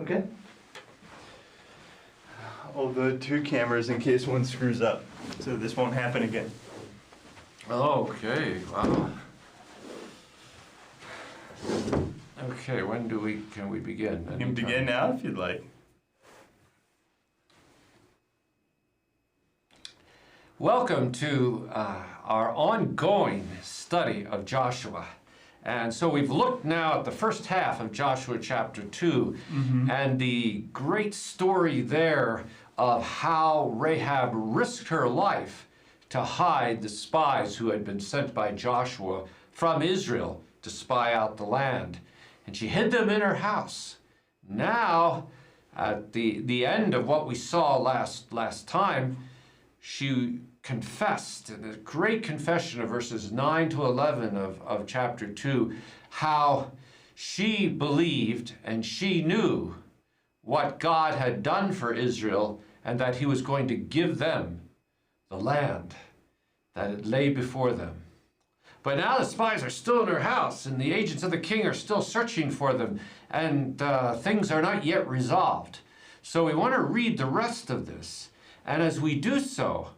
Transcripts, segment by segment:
Okay. I'll go 2 cameras in case one screws up, so this won't happen again. Okay, wow. Okay, can we begin? You can begin now if you'd like. Welcome to our ongoing study of Joshua. And so we've looked now at the first half of Joshua chapter 2 and the great story there of how Rahab risked her life to hide the spies who had been sent by Joshua from Israel to spy out the land. And she hid them in her house. Now, at the end of what we saw last time, she confessed in a great confession of verses 9 to 11 of chapter 2, how she believed and she knew what God had done for Israel and that he was going to give them the land that it lay before them. But now the spies are still in her house and the agents of the king are still searching for them, and things are not yet resolved. So we want to read the rest of this. And as we do so,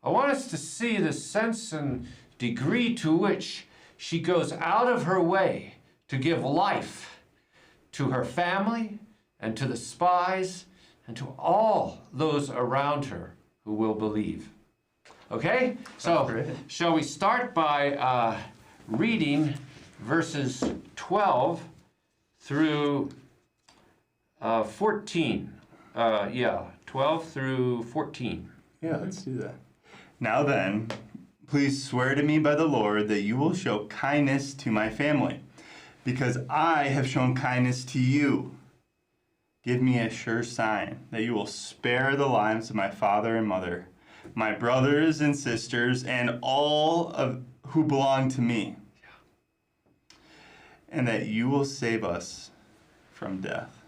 I want us to see the sense and degree to which she goes out of her way to give life to her family and to the spies and to all those around her who will believe. Okay? So, shall we start by reading verses 12 through 14? 12 through 14. Yeah, let's do that. Now then, please swear to me by the Lord that you will show kindness to my family, because I have shown kindness to you. Give me a sure sign that you will spare the lives of my father and mother, my brothers and sisters, and all of who belong to me, and that you will save us from death,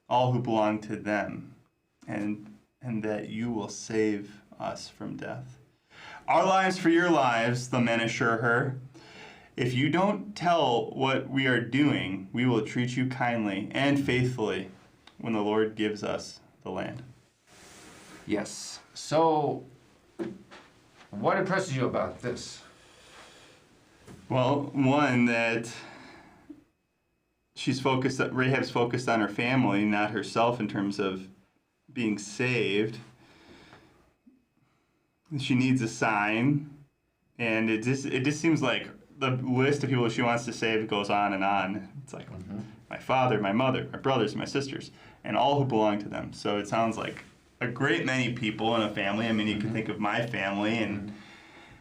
all who belong to them, and that you will save us from death. Our lives for your lives, the men assure her. If you don't tell what we are doing, we will treat you kindly and faithfully when the Lord gives us the land. Yes. So, what impresses you about this? Well, one, that Rahab's focused on her family, not herself in terms of being saved. She needs a sign, and it just seems like the list of people she wants to save goes on and on. It's like my father, my mother, my brothers, my sisters, and all who belong to them. So it sounds like a great many people in a family. I mean, you can think of my family, and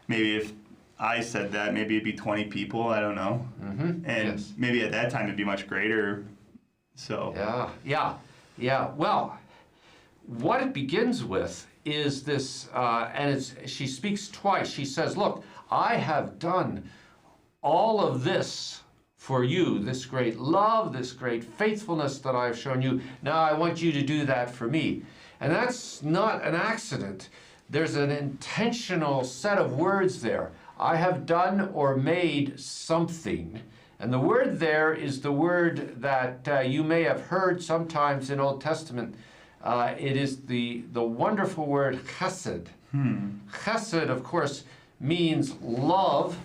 maybe if I said that, maybe it'd be 20 people. I don't know, and maybe at that time it'd be much greater. So yeah. Well, what it begins with is this, and she speaks twice. She says, look, I have done all of this for you, this great love, this great faithfulness that I've shown you. Now I want you to do that for me. And that's not an accident. There's an intentional set of words there. I have done or made something. And the word there is the word that you may have heard sometimes in Old Testament. It is the wonderful word chesed. Chesed, of course, means love.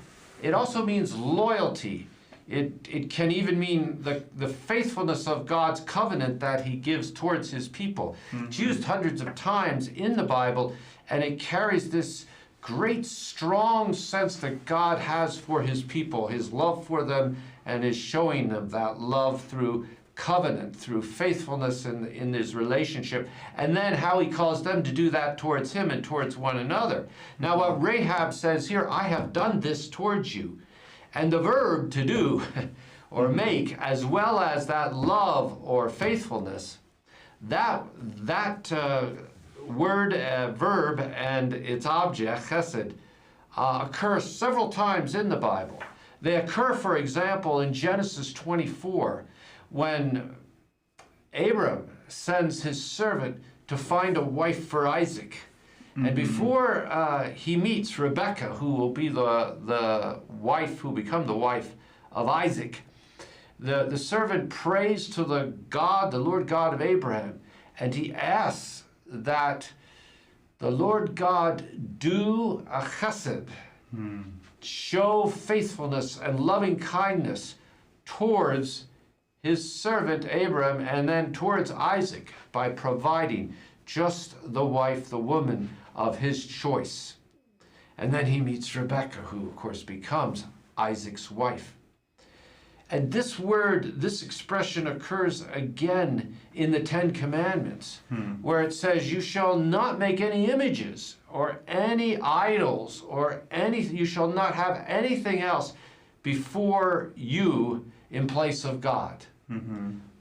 It also means loyalty. It can even mean the faithfulness of God's covenant that he gives towards his people. It's used hundreds of times in the Bible, and it carries this great, strong sense that God has for his people, his love for them, and is showing them that love through covenant, through faithfulness in this relationship, and then how he calls them to do that towards him and towards one another. Now what Rahab says here, I have done this towards you. And the verb to do or make, as well as that love or faithfulness, that word, verb, and its object, chesed, occur several times in the Bible. They occur, for example, in Genesis 24, when Abram sends his servant to find a wife for Isaac. And before he meets Rebekah, who will be the wife, who will become the wife of Isaac, the servant prays to the Lord God of Abraham, and he asks that the Lord God do a chesed, show faithfulness and loving kindness towards his servant Abraham, and then towards Isaac by providing just the wife, the woman of his choice. And then he meets Rebekah, who of course becomes Isaac's wife. And this word, this expression occurs again in the Ten Commandments, where it says, you shall not make any images or any idols or anything, you shall not have anything else before you in place of God,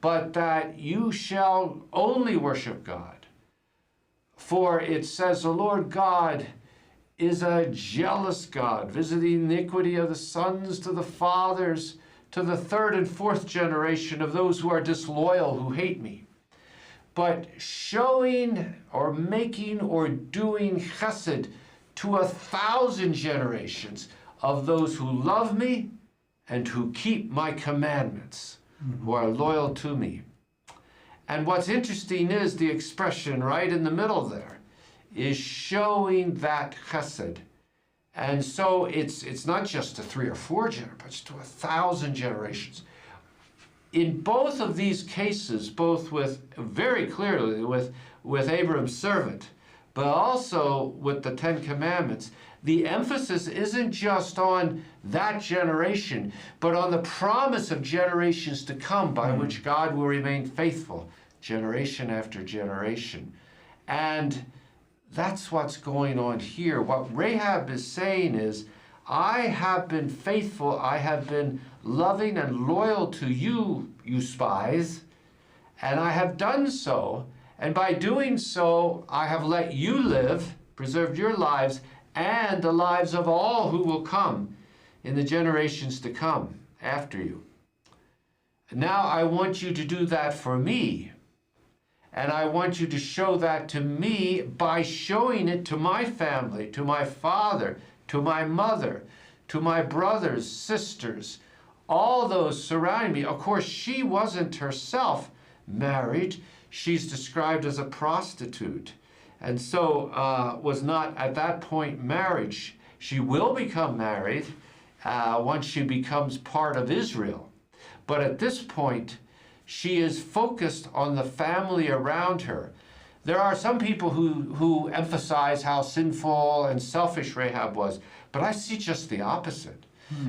but that you shall only worship God. For it says, the Lord God is a jealous God, visiting the iniquity of the sons to the fathers, to the third and fourth generation of those who are disloyal, who hate me. But showing or making or doing chesed to 1,000 generations of those who love me and who keep my commandments, who are loyal to me. And what's interesting is the expression right in the middle there is showing that chesed. And so it's not just to 3 or 4 generations, but it's to 1,000 generations. In both of these cases, both with very clearly with Abram's servant, but also with the Ten Commandments, the emphasis isn't just on that generation, but on the promise of generations to come by which God will remain faithful, generation after generation. And that's what's going on here. What Rahab is saying is, I have been faithful, I have been loving and loyal to you, you spies, and I have done so. And by doing so, I have let you live, preserved your lives, and the lives of all who will come in the generations to come after you. Now I want you to do that for me. And I want you to show that to me by showing it to my family, to my father, to my mother, to my brothers, sisters, all those surrounding me. Of course, she wasn't herself married. She's described as a prostitute, and so was not at that point married. She will become married once she becomes part of Israel. But at this point, she is focused on the family around her. There are some people who emphasize how sinful and selfish Rahab was, but I see just the opposite.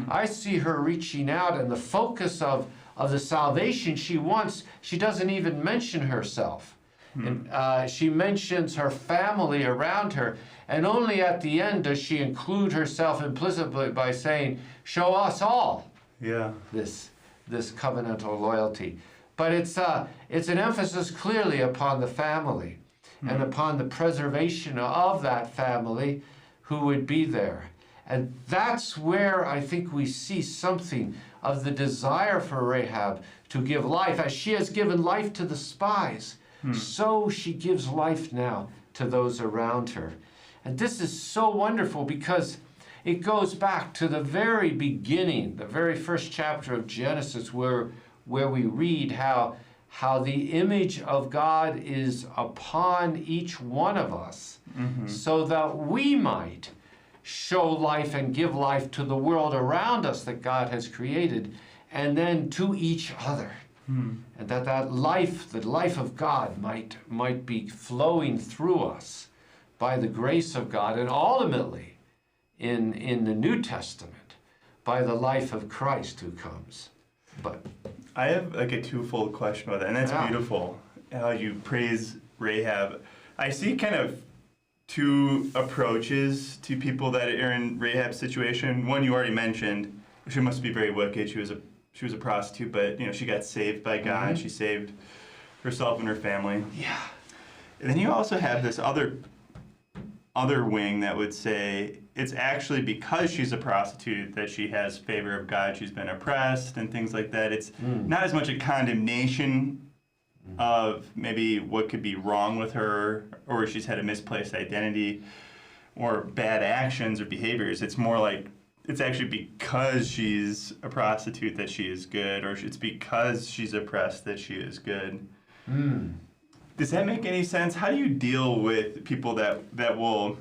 I see her reaching out, and the focus of the salvation she wants, she doesn't even mention herself. And, she mentions her family around her, and only at the end does she include herself implicitly by saying, show us all this covenantal loyalty. But it's an emphasis clearly upon the family and upon the preservation of that family who would be there. And that's where I think we see something of the desire for Rahab to give life. As she has given life to the spies, so she gives life now to those around her. And this is so wonderful because it goes back to the very beginning, the very first chapter of Genesis, where we read how the image of God is upon each one of us, so that we might show life and give life to the world around us that God has created, and then to each other. And that life, the life of God, might be flowing through us by the grace of God, and ultimately, in the New Testament, by the life of Christ who comes. But I have like a twofold question about that, and that's beautiful, how you praise Rahab. I see kind of two approaches to people that are in Rahab's situation. One you already mentioned, she must be very wicked. She was a prostitute, but she got saved by God. She saved herself and her family. Yeah. And then you also have this other wing that would say it's actually because she's a prostitute that she has favor of God. She's been oppressed and things like that. It's not as much a condemnation of maybe what could be wrong with her, or she's had a misplaced identity or bad actions or behaviors. It's more like it's actually because she's a prostitute that she is good, or it's because she's oppressed that she is good. Does that make any sense? How do you deal with people that will...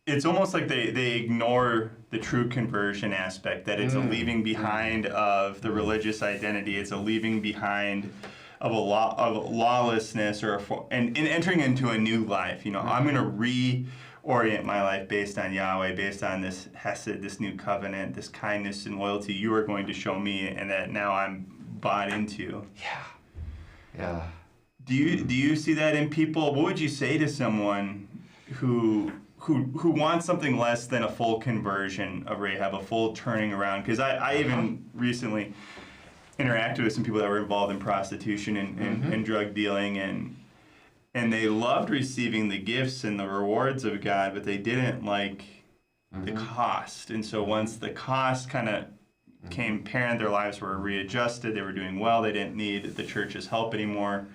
It's almost like they ignore the true conversion aspect, that it's a leaving behind of the religious identity. It's a leaving behind of lawlessness and entering into a new life. You know, I'm going to reorient my life based on Yahweh, based on this hesed, this new covenant, this kindness and loyalty you are going to show me, and that now I'm bought into. Yeah. Do you see that in people? What would you say to someone who wants something less than a full conversion of Rahab, a full turning around? Because I even recently interacted with some people that were involved in prostitution and drug dealing, and they loved receiving the gifts and the rewards of God, but they didn't like the cost. And so once the cost kind of came apparent, their lives were readjusted, they were doing well, they didn't need the church's help anymore.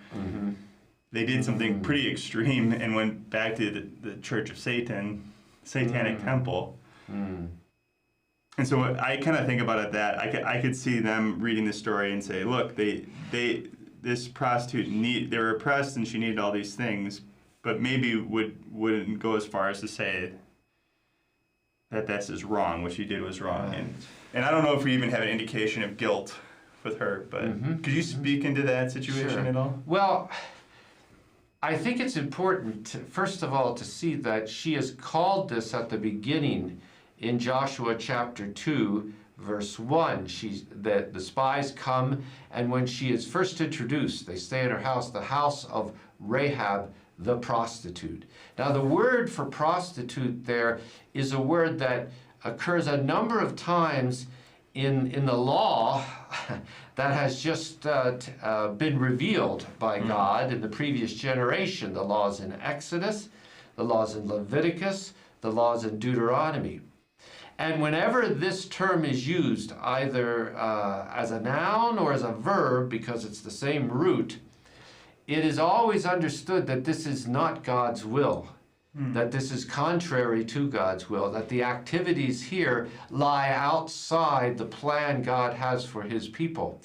They did something pretty extreme and went back to the Church of Satan, Satanic Temple. And so I kind of think about it that I could see them reading the story and say, look, this prostitute they were oppressed and she needed all these things, but maybe wouldn't go as far as to say that this is wrong, what she did was wrong. Right. And I don't know if we even have an indication of guilt with her, but could you speak into that situation at all? Well, I think it's important, first of all, to see that she is called this at the beginning in Joshua chapter 2, verse 1. The spies come, and when she is first introduced, they stay in her house, the house of Rahab, the prostitute. Now, the word for prostitute there is a word that occurs a number of times in the law that has just been revealed by God in the previous generation. The laws in Exodus, the laws in Leviticus, the laws in Deuteronomy. And whenever this term is used, either as a noun or as a verb, because it's the same root, it is always understood that this is not God's will, that this is contrary to God's will, that the activities here lie outside the plan God has for his people.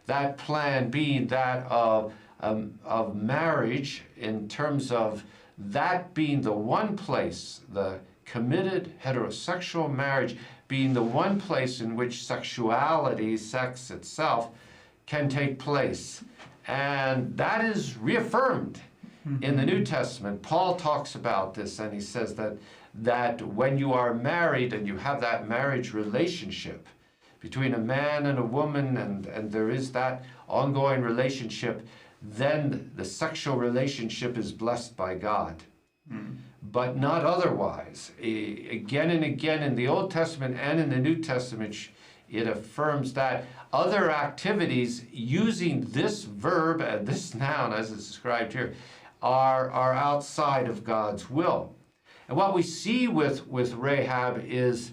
That plan being that of marriage, in terms of that being the one place, the committed heterosexual marriage being the one place in which sexuality, sex itself, can take place. And that is reaffirmed in the New Testament. Paul talks about this, and he says that when you are married and you have that marriage relationship between a man and a woman, and there is that ongoing relationship, then the sexual relationship is blessed by God. But not otherwise. Again and again in the Old Testament and in the New Testament, it affirms that other activities using this verb and this noun as it's described here are outside of God's will. And what we see with Rahab is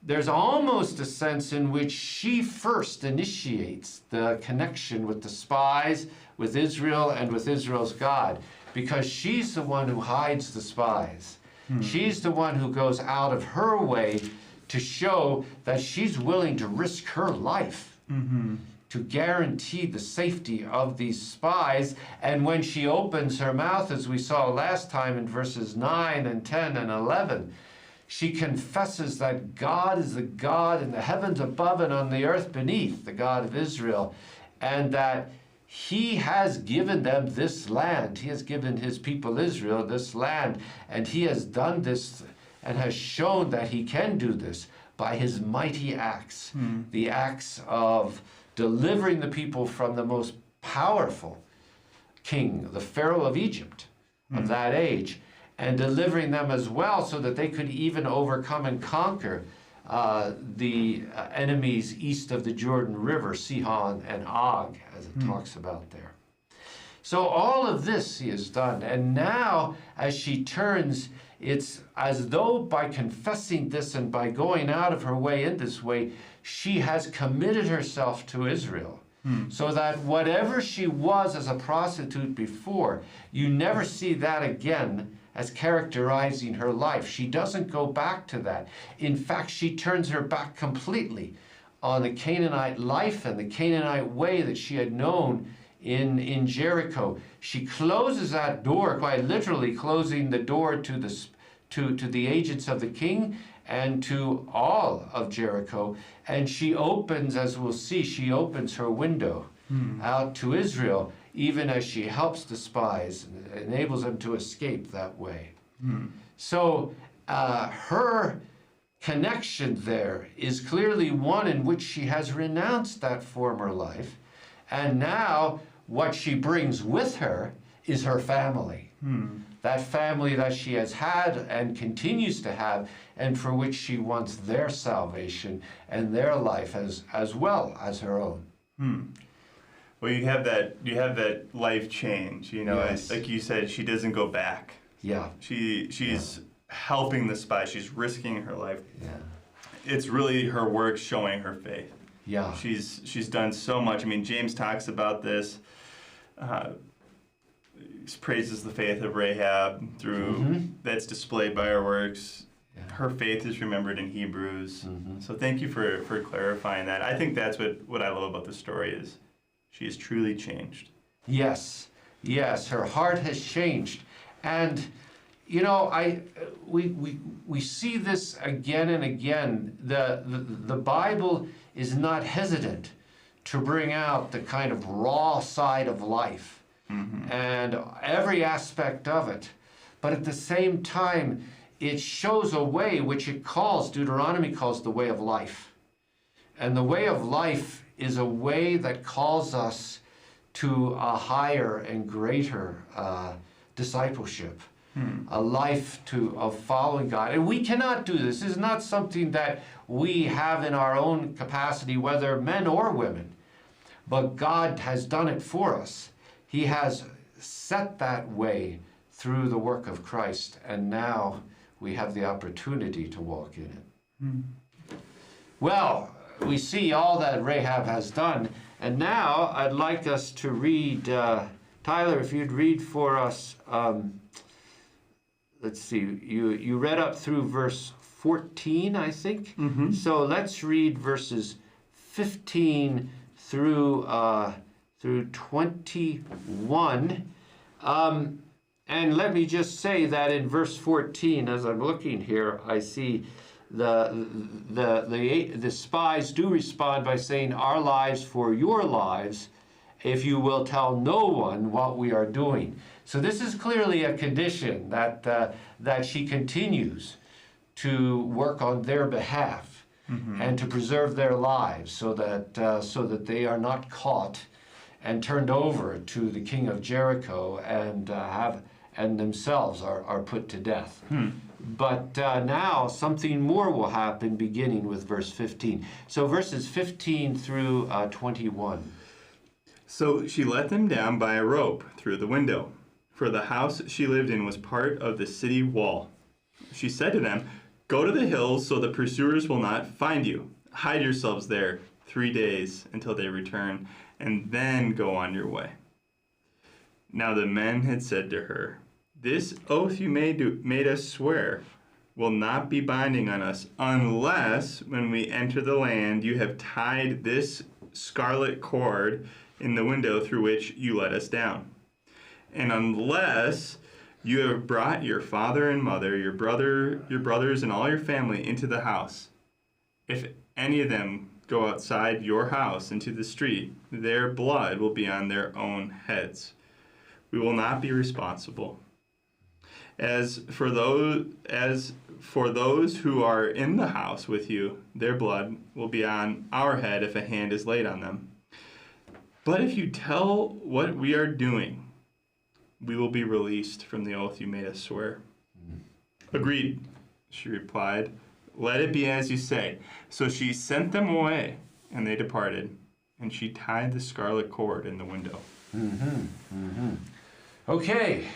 there's almost a sense in which she first initiates the connection with the spies, with Israel, and with Israel's God, because she's the one who hides the spies. She's the one who goes out of her way to show that she's willing to risk her life to guarantee the safety of these spies. And when she opens her mouth, as we saw last time in verses 9 and 10 and 11, she confesses that God is the God in the heavens above and on the earth beneath, the God of Israel, and that he has given them this land. He has given his people Israel this land, and he has done this and has shown that he can do this by his mighty acts, the acts of delivering the people from the most powerful king, the Pharaoh of Egypt of that age, and delivering them as well so that they could even overcome and conquer the enemies east of the Jordan River, Sihon and Og, as it talks about there. So all of this he has done. And now, as she turns, it's as though by confessing this and by going out of her way in this way, she has committed herself to Israel. So that whatever she was as a prostitute before, you never see that again as characterizing her life. She doesn't go back to that. In fact, she turns her back completely on the Canaanite life and the Canaanite way that she had known in Jericho. She closes that door, quite literally closing the door to the agents of the king and to all of Jericho. And she opens, as we'll see, she opens her window out to Israel, even as she helps the spies and enables them to escape that way. So her connection there is clearly one in which she has renounced that former life, and now what she brings with her is her family. That family that she has had and continues to have, and for which she wants their salvation and their life as well as her own. Well, you have that life change, you know, Yes. like you said, she doesn't go back. Yeah. She's helping the spy. She's risking her life. Yeah. It's really her work showing her faith. Yeah. She's done so much. I mean, James talks about this. He praises the faith of Rahab through that's displayed by her works. Yeah. Her faith is remembered in Hebrews. So thank you for clarifying that. I think that's what I love about the story is she is truly changed. Yes, her heart has changed. And, you know, we see this again and again. The Bible is not hesitant to bring out the kind of raw side of life and every aspect of it. But at the same time, it shows a way which Deuteronomy calls the way of life. And the way of life is a way that calls us to a higher and greater discipleship, a life of following God. And we cannot do this. This is not something that we have in our own capacity, whether men or women, but God has done it for us. He has set that way through the work of Christ, and now we have the opportunity to walk in it. Well, we see all that Rahab has done, and now I'd like us to read, Tyler, if you'd read for us, let's see, you read up through verse 14, I think. So let's read verses 15 through 21. And let me just say that in verse 14, as I'm looking here, I see the spies do respond by saying, "Our lives for your lives, if you will tell no one what we are doing." So this is clearly a condition that she continues to work on their behalf and to preserve their lives, so that they are not caught and turned over to the king of Jericho and themselves are put to death. But now something more will happen, beginning with verse 15. So verses 15 through 21. So she let them down by a rope through the window, for the house she lived in was part of the city wall. She said to them, "Go to the hills so the pursuers will not find you. Hide yourselves there 3 days until they return, and then go on your way." Now the men had said to her, "This oath you made us swear will not be binding on us unless, when we enter the land, you have tied this scarlet cord in the window through which you let us down. And unless you have brought your father and mother, your brothers, and all your family into the house. If any of them go outside your house into the street, their blood will be on their own heads. We will not be responsible. As for those who are in the house with you, their blood will be on our head if a hand is laid on them. But if you tell what we are doing, we will be released from the oath you made us swear." "Agreed," she replied. "Let it be as you say." So she sent them away, and they departed, and she tied the scarlet cord in the window. Okay,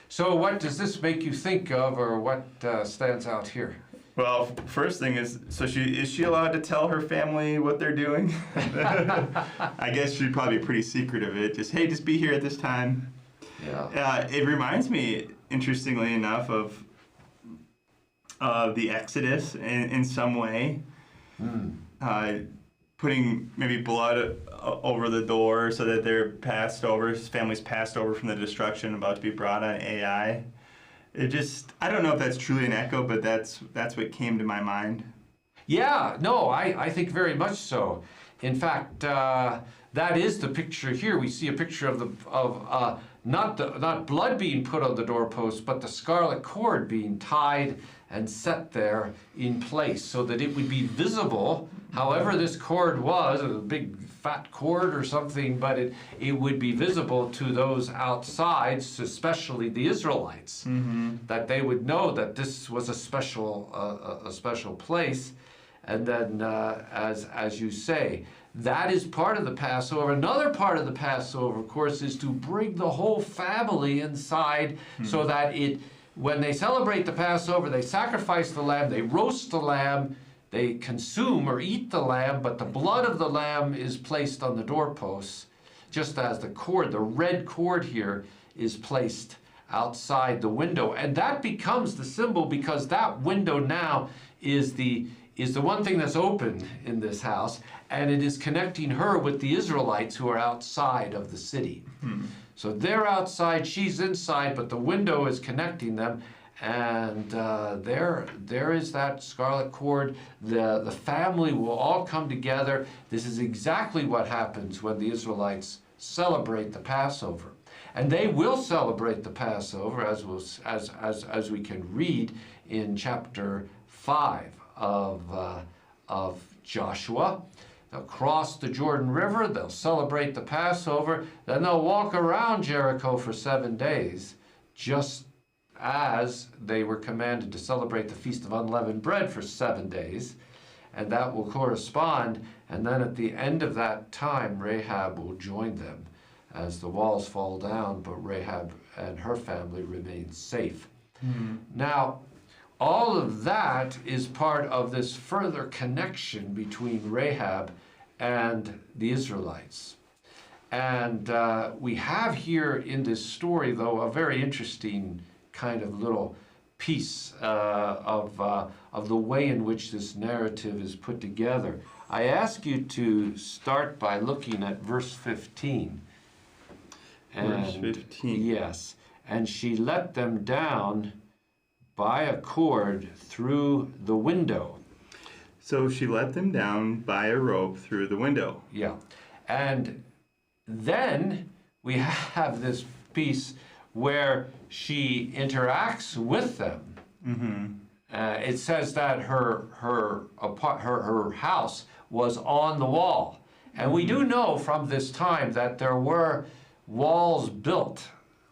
so what does this make you think of, or what stands out here? Well, first thing is, so is she allowed to tell her family what they're doing? I guess she'd probably be pretty secret of it. Just, hey, just be here at this time. Yeah. It reminds me, interestingly enough, of the Exodus in some way. Putting maybe blood over the door so that they're passed over, his family's passed over from the destruction about to be brought on AI. I don't know if that's truly an echo, but that's what came to my mind. Yeah, no, I think very much so. In fact, that is the picture here. We see a picture of not blood being put on the doorpost, but the scarlet cord being tied and set there in place so that it would be visible. However this cord was, a big fat cord or something, but it would be visible to those outside, especially the Israelites, that they would know that this was a special place. And then, as you say, that is part of the Passover. Another part of the Passover, of course, is to bring the whole family inside so that when they celebrate the Passover, they sacrifice the lamb, they roast the lamb, they consume or eat the lamb, but the blood of the lamb is placed on the doorposts, just as the red cord here, is placed outside the window. And that becomes the symbol, because that window now is the one thing that's open in this house, and it is connecting her with the Israelites who are outside of the city. So they're outside, she's inside, but the window is connecting them, and there is that scarlet cord. The family will all come together. This is exactly what happens when the Israelites celebrate the Passover. And they will celebrate the Passover, as we can read in chapter 5 of Joshua. They'll cross the Jordan River, they'll celebrate the Passover, then they'll walk around Jericho for 7 days, just as they were commanded to celebrate the Feast of Unleavened Bread for 7 days, and that will correspond. And then at the end of that time, Rahab will join them as the walls fall down, but Rahab and her family remain safe. Now, all of that is part of this further connection between Rahab and the Israelites. And we have here in this story, though, a very interesting kind of little piece of the way in which this narrative is put together. I ask you to start by looking at verse 15. Verse 15. Yes. And she let them down by a cord through the window. So she let them down by a rope through the window. Yeah. And then we have this piece where she interacts with them. It says that her house was on the wall. And we do know from this time that there were walls built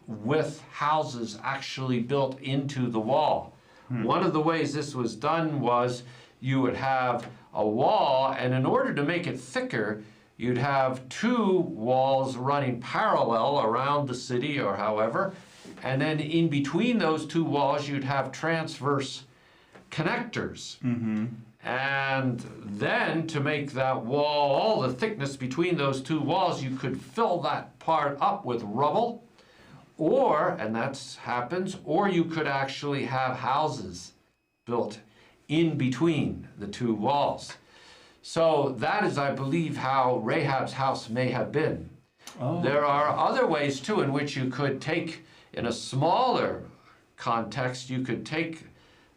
with houses actually built into the wall. One of the ways this was done was you would have a wall, and in order to make it thicker, you'd have 2 walls running parallel around the city or however, and then in between those 2 walls you'd have transverse connectors. And then to make that wall, all the thickness between those 2 walls, you could fill that part up with rubble, or, and that happens, or you could actually have houses built in between the 2 walls. So that is, I believe, how Rahab's house may have been. There are other ways too in which you could take, in a smaller context, you could take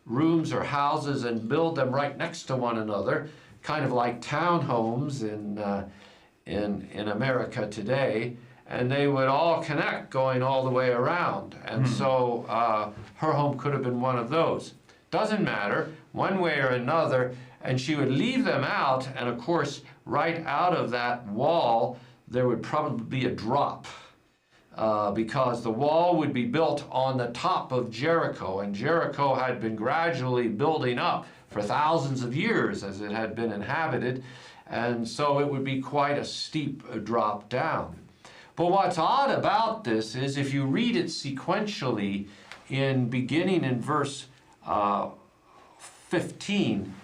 rooms or houses and build them right next to one another, kind of like townhomes in America today, and they would all connect going all the way around. And so her home could have been one of those. Doesn't matter, one way or another, and she would leave them out, and of course, right out of that wall, there would probably be a drop. Because the wall would be built on the top of Jericho, and Jericho had been gradually building up for thousands of years as it had been inhabited, and so it would be quite a steep drop down. But what's odd about this is if you read it sequentially, beginning in verse 15,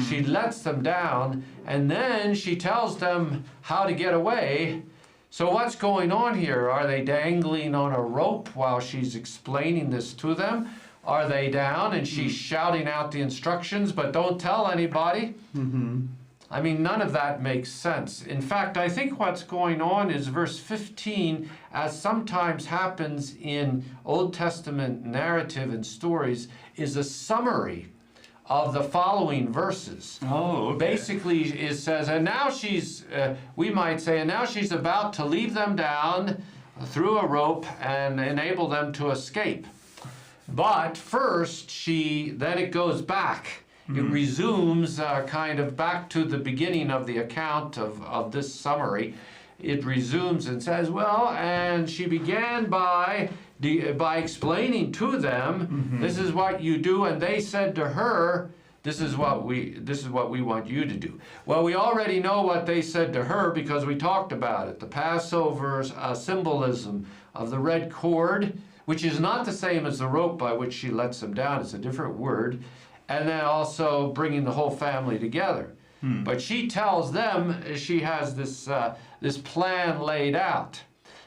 she lets them down, and then she tells them how to get away. So what's going on here? Are they dangling on a rope while she's explaining this to them? Are they down and she's shouting out the instructions, but don't tell anybody? I mean, none of that makes sense. In fact, I think what's going on is verse 15, as sometimes happens in Old Testament narrative and stories, is a summary of the following verses. Oh, okay. Basically, it says, and now she's, we might say, and now she's about to leave them down through a rope and enable them to escape. But first, then it goes back. It resumes kind of back to the beginning of the account of this summary. It resumes and says, well, and she began by explaining to them, this is what you do, and they said to her, this is what we want you to do. Well, we already know what they said to her because we talked about it. The Passover's symbolism of the red cord, which is not the same as the rope by which she lets them down. It's a different word. And then also bringing the whole family together. But she tells them she has this plan laid out.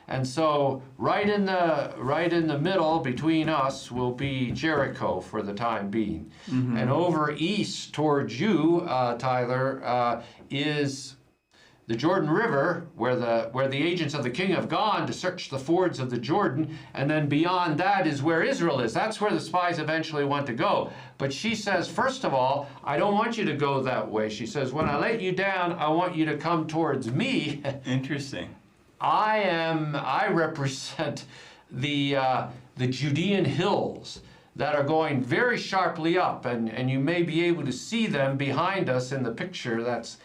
And so right in the middle between us will be Jericho for the time being. And over east towards you, Tyler, is the Jordan River, where the agents of the king have gone to search the fords of the Jordan, and then beyond that is where Israel is. That's where the spies eventually want to go. But she says, first of all, I don't want you to go that way. She says, when I let you down, I want you to come towards me. Interesting. I represent the Judean hills that are going very sharply up, and you may be able to see them behind us in the picture that's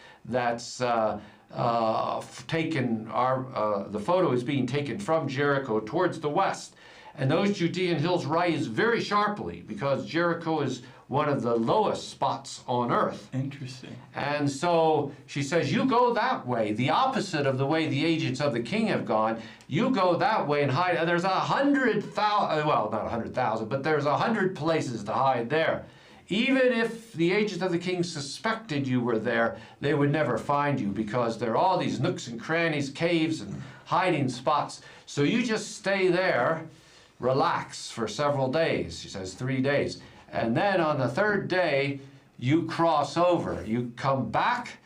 taken. The photo is being taken from Jericho towards the west, and those Judean hills rise very sharply because Jericho is one of the lowest spots on earth. Interesting. And so she says, you go that way, the opposite of the way the agents of the king have gone. You go that way and hide. And there's 100,000, well, not 100,000, but there's 100 places to hide there. Even if the agents of the king suspected you were there, they would never find you because there are all these nooks and crannies, caves and hiding spots. So you just stay there, relax for several days. She says 3 days. And then on the third day, you cross over. You come back,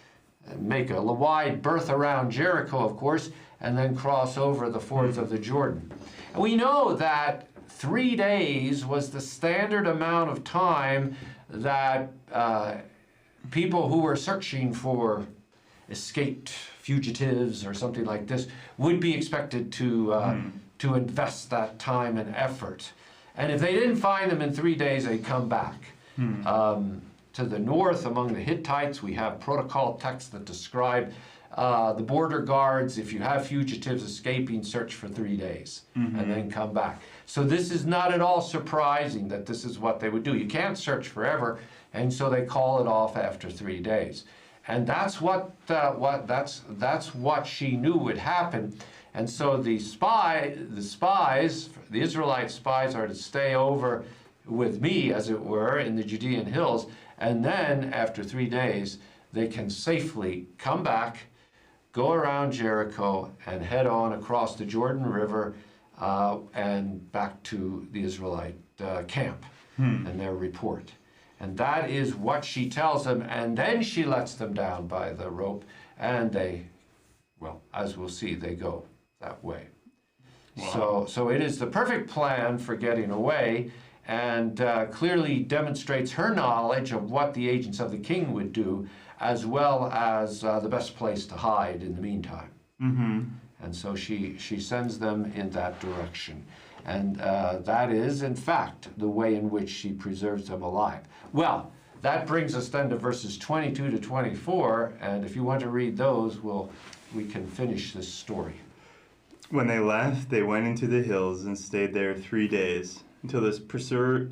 and make a wide berth around Jericho, of course, and then cross over the fords of the Jordan. And we know that 3 days was the standard amount of time that people who were searching for escaped fugitives or something like this would be expected to invest that time and effort. And if they didn't find them in 3 days, they'd come back. To the north, among the Hittites, we have protocol texts that describe the border guards, if you have fugitives escaping, search for 3 days and then come back. So this is not at all surprising that this is what they would do. You can't search forever, and so they call it off after 3 days. And that's what she knew would happen. And so the Israelite spies are to stay over with me, as it were, in the Judean hills, and then after 3 days, they can safely come back, go around Jericho, and head on across the Jordan River and back to the Israelite camp and their report. And that is what she tells them, and then she lets them down by the rope, and they, well, as we'll see, they go that way. Wow. So it is the perfect plan for getting away, and clearly demonstrates her knowledge of what the agents of the king would do, as well as the best place to hide in the meantime. And so she sends them in that direction. And that is, in fact, the way in which she preserves them alive. Well, that brings us then to verses 22 to 24, and if you want to read those, we can finish this story. When they left, they went into the hills and stayed there 3 days, until the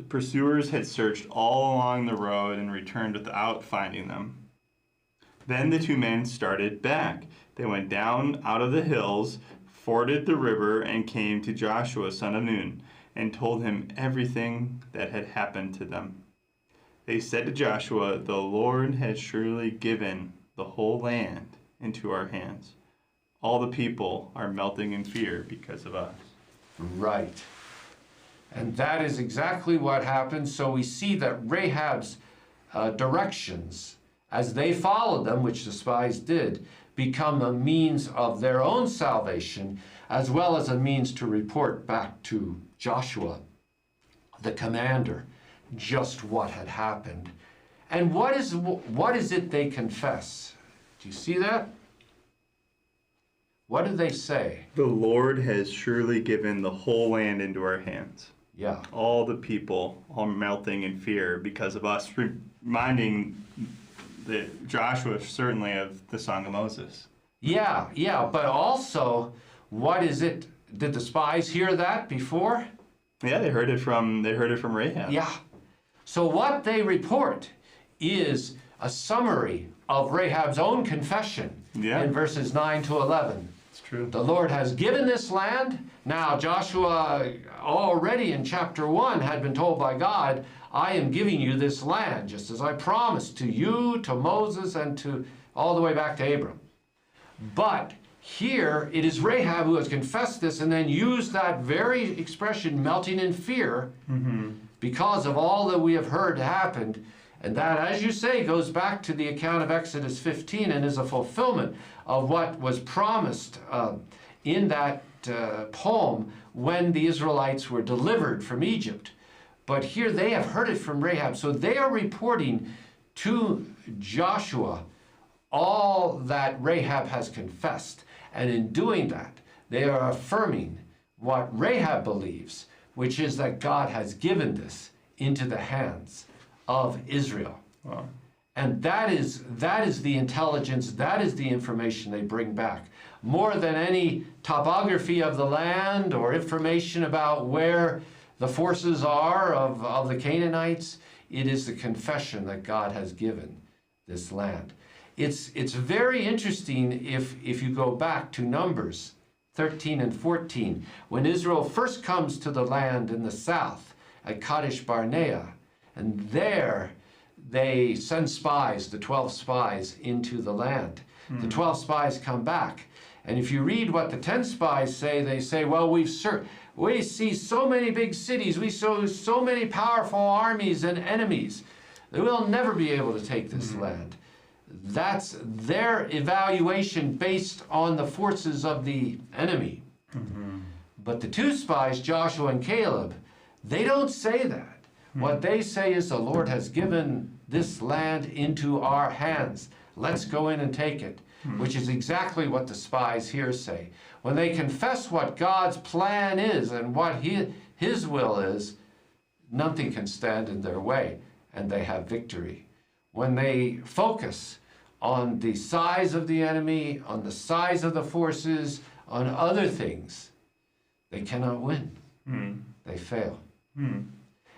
pursuers had searched all along the road and returned without finding them. Then the 2 men started back. They went down out of the hills, forded the river, and came to Joshua, son of Nun, and told him everything that had happened to them. They said to Joshua, "The Lord has surely given the whole land into our hands. all the people are melting in fear because of us. Right. And that is exactly what happened. So we see that Rahab's directions, as they followed them, which the spies did, become a means of their own salvation, as well as a means to report back to Joshua, the commander, just what had happened. And what is it they confess? Do you see that? What do they say? The Lord has surely given the whole land into our hands. Yeah. All the people are melting in fear because of us, reminding Joshua certainly of the Song of Moses. Yeah, but also, what is it? Did the spies hear that before? Yeah, they heard it from Rahab. Yeah. So what they report is a summary of Rahab's own confession in verses 9 to 11. It's true. The Lord has given this land. Now Joshua already in chapter 1 had been told by God, I am giving you this land, just as I promised to you, to Moses, and to all the way back to Abram. But here it is Rahab who has confessed this and then used that very expression, melting in fear, because of all that we have heard happened. And that, as you say, goes back to the account of Exodus 15 and is a fulfillment of what was promised in that poem when the Israelites were delivered from Egypt. But here they have heard it from Rahab. So they are reporting to Joshua all that Rahab has confessed. And in doing that, they are affirming what Rahab believes, which is that God has given this into the hands of Israel. Wow. And that is the intelligence, that is the information they bring back. More than any topography of the land or information about where the forces are of the Canaanites, it is the confession that God has given this land. It's very interesting if you go back to Numbers 13 and 14, when Israel first comes to the land in the south at Kadesh Barnea, and there they send spies, the 12 spies, into the land. The 12 spies come back. And if you read what the 10 spies say, they say, well, we see so many big cities, we saw so many powerful armies and enemies, that we'll never be able to take this land. That's their evaluation based on the forces of the enemy. But the 2 spies, Joshua and Caleb, they don't say that. What they say is the Lord has given this land into our hands. Let's go in and take it, which is exactly what the spies here say. When they confess what God's plan is and what his will is, nothing can stand in their way, and they have victory. When they focus on the size of the enemy, on the size of the forces, on other things, they cannot win. They fail.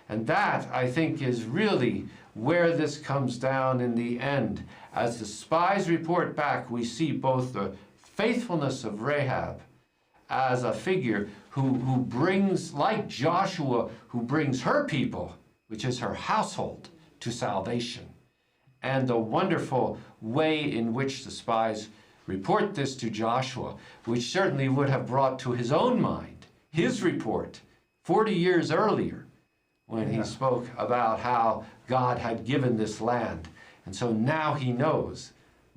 And that, I think, is really where this comes down in the end. As the spies report back, we see both the faithfulness of Rahab as a figure who brings, like Joshua, who brings her people, which is her household, to salvation. And the wonderful way in which the spies report this to Joshua, which certainly would have brought to his own mind his report 40 years earlier, when he spoke about how God had given this land. And so now he knows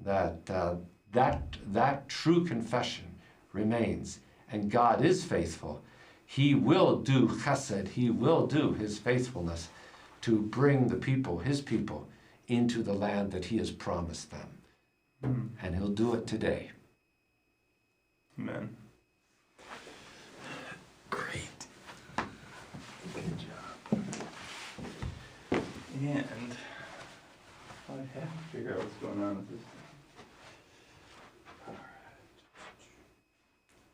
that that true confession remains, and God is faithful. He will do chesed, he will do his faithfulness to bring the people, his people, into the land that he has promised them. And he'll do it today. Amen. Great. Good job. And I have to figure out what's going on with this.